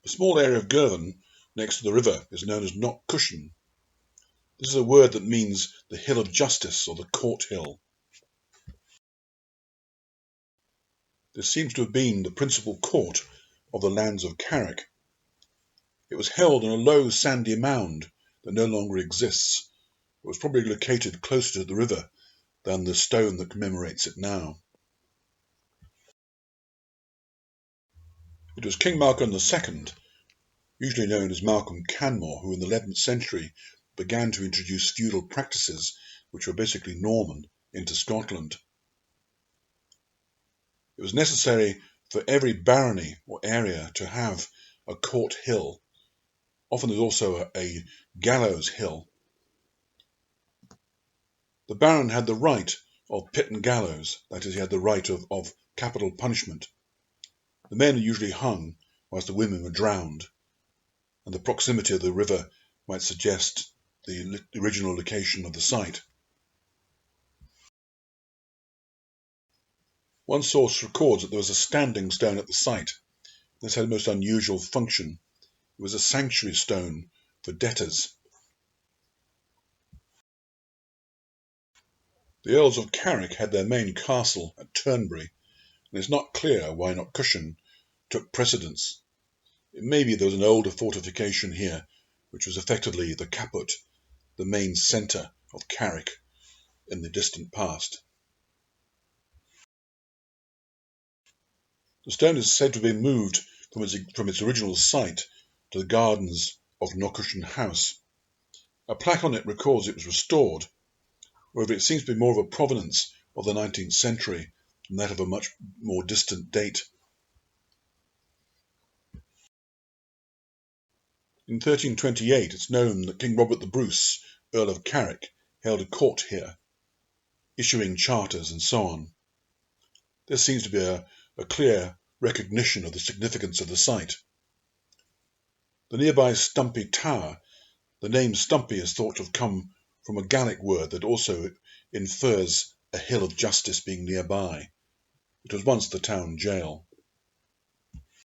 A small area of Girvan next to the river is known as Knockcushan. This is a word that means the hill of justice or the court hill. This seems to have been the principal court of the lands of Carrick. It was held on a low sandy mound that no longer exists. It was probably located closer to the river than the stone that commemorates it now. It was King Malcolm II, usually known as Malcolm Canmore, who in the 11th century began to introduce feudal practices which were basically Norman into Scotland. It was necessary for every barony or area to have a court hill. Often there's also a gallows hill. The baron had the right of pit and gallows, that is, he had the right of capital punishment. The men were usually hung, whilst the women were drowned, and the proximity of the river might suggest the original location of the site. One source records that there was a standing stone at the site. This had a most unusual function. It was a sanctuary stone for debtors. The Earls of Carrick had their main castle at Turnberry, and it's not clear why Knockcushan took precedence. It may be there was an older fortification here, which was effectively the caput, the main centre of Carrick in the distant past. The stone is said to have been moved from its original site to the gardens of Knockcushan House. A plaque on it records it was restored. However, it seems to be more of a provenance of the 19th century than that of a much more distant date. In 1328, it's known that King Robert the Bruce, Earl of Carrick, held a court here, issuing charters and so on. There seems to be a clear recognition of the significance of the site. The nearby Stumpy Tower, the name Stumpy is thought to have come from a Gaelic word that also infers a hill of justice being nearby. It was once the town jail.